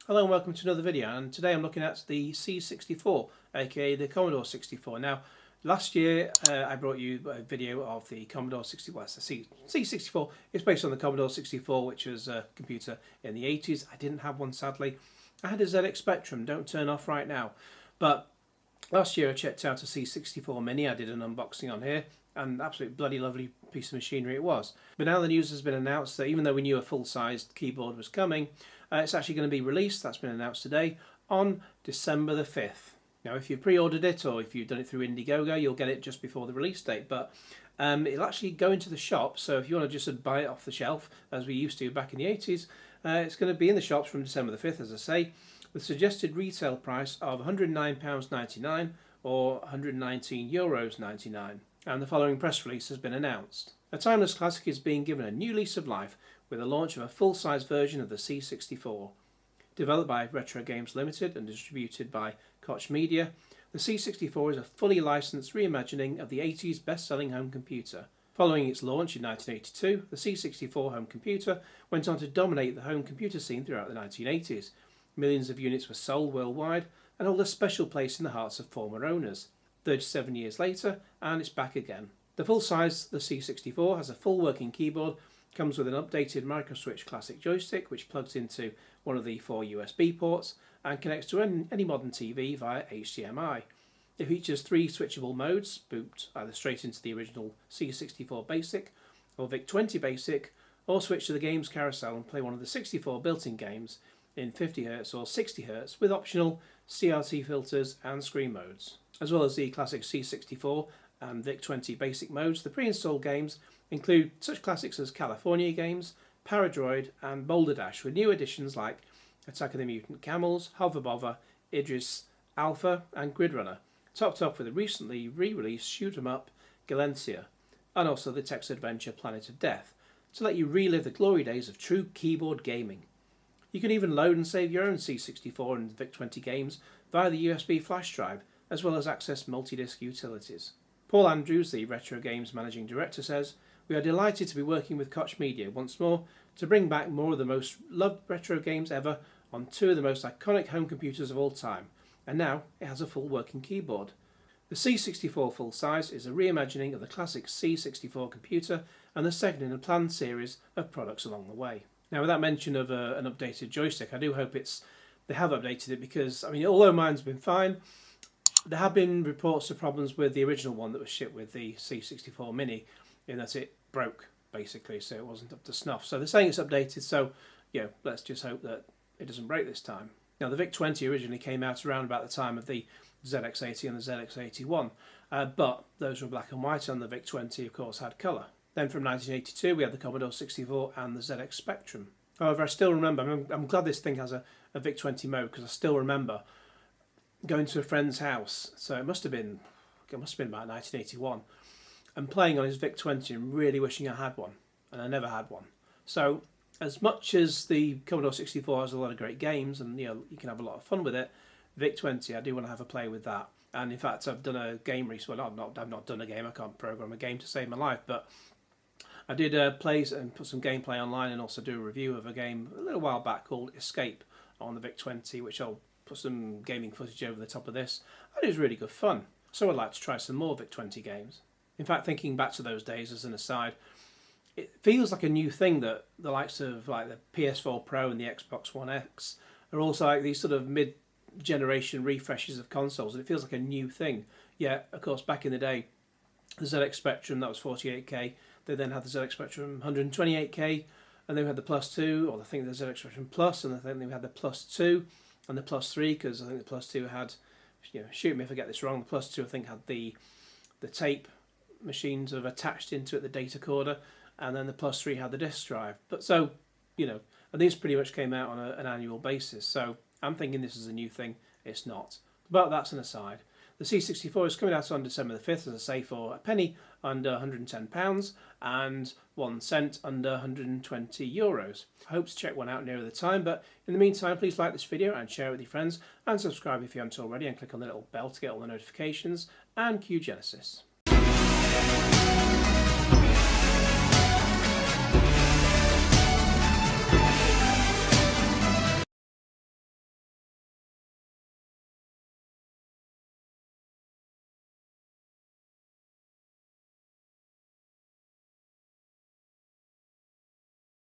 Hello and welcome to another video, and today I'm looking at the C64, aka the Commodore 64. Now, last year I brought you a video of the Commodore 64, C64. It's based on the Commodore 64, which was a computer in the 80s. I didn't have one, sadly. I had a ZX Spectrum, don't turn off right now. But last year I checked out a C64 Mini. I did an unboxing on here, and absolutely bloody lovely piece of machinery it was. But now the news has been announced that even though we knew a full-sized keyboard was coming, it's actually going to be released. That's been announced today on December the 5th. Now, if you've pre-ordered it or if you've done it through Indiegogo, you'll get it just before the release date. But it'll actually go into the shop. So if you want to just buy it off the shelf, as we used to back in the 80s, it's going to be in the shops from December the 5th, as I say, with suggested retail price of £109.99 or €119.99. And the following press release has been announced. A timeless classic is being given a new lease of life with the launch of a full-size version of the C64. Developed by Retro Games Ltd and distributed by Koch Media, the C64 is a fully licensed reimagining of the 80s best-selling home computer. Following its launch in 1982, the C64 home computer went on to dominate the home computer scene throughout the 1980s. Millions of units were sold worldwide and hold a special place in the hearts of former owners. 37 years later, and it's back again. The full-size, the C64, has a full working keyboard, comes with an updated microswitch classic joystick which plugs into one of the 4 USB ports and connects to any modern TV via HDMI. It features 3 switchable modes, boot either straight into the original C64 Basic or VIC-20 Basic, or switch to the games carousel and play one of the 64 built-in games in 50Hz or 60Hz with optional CRT filters and screen modes. As well as the classic C64 and VIC-20 Basic modes, the pre-installed games include such classics as California Games, Paradroid and Boulder Dash, with new additions like Attack of the Mutant Camels, Hover Bother, Idris Alpha and Grid Runner, topped off with a recently re-released shoot 'em up Galencia, and also the text adventure Planet of Death, to let you relive the glory days of true keyboard gaming. You can even load and save your own C64 and VIC-20 games via the USB flash drive, as well as access multi-disc utilities. Paul Andrews, the Retro Games Managing Director, says, "We are delighted to be working with Koch Media once more to bring back more of the most loved retro games ever on 2 of the most iconic home computers of all time, and now it has a full working keyboard." The C64 Full Size is a reimagining of the classic C64 computer and the second in a planned series of products along the way. Now, with that mention of an updated joystick, I do hope they have updated it, because, I mean, although mine's been fine, there have been reports of problems with the original one that was shipped with the C64 Mini, in that it broke, basically, so it wasn't up to snuff. So they're saying it's updated, so, let's just hope that it doesn't break this time. Now, the VIC-20 originally came out around about the time of the ZX80 and the ZX81, but those were black and white, and the VIC-20, of course, had colour. Then from 1982, we had the Commodore 64 and the ZX Spectrum. However, I still remember, I'm glad this thing has a VIC-20 mode, because I still remember going to a friend's house, so it must have been about 1981, and playing on his VIC-20 and really wishing I had one, and I never had one. So as much as the Commodore 64 has a lot of great games, and you can have a lot of fun with it, VIC-20, I do want to have a play with that. And in fact, I've done a game recently. Well, I've not done a game. I can't program a game to save my life, but I did play and put some gameplay online, and also do a review of a game a little while back called Escape on the VIC-20, which I'll put some gaming footage over the top of this, and it was really good fun. So I'd like to try some more VIC-20 games. In fact, thinking back to those days as an aside, it feels like a new thing that the likes of like the PS4 Pro and the Xbox One X are also like these sort of mid-generation refreshes of consoles, and it feels like a new thing. Yeah, of course, back in the day, the ZX Spectrum, that was 48K, they then had the ZX Spectrum 128K, and then we had the Plus 2, or I think the ZX Spectrum Plus, and I think we had the Plus 2 and the Plus 3, because I think the Plus 2 had, shoot me if I get this wrong, the Plus 2 I think had the tape machines sort of attached into it, the data corder, and then the Plus 3 had the disk drive. But so, and these pretty much came out on an annual basis, so I'm thinking this is a new thing. It's not. But that's an aside. The C64 is coming out on December the 5th, as I say, for a penny under £110 and 1 cent under €120. I hope to check one out nearer the time, but in the meantime, please like this video and share it with your friends, and subscribe if you haven't already, and click on the little bell to get all the notifications, and cue Genesis.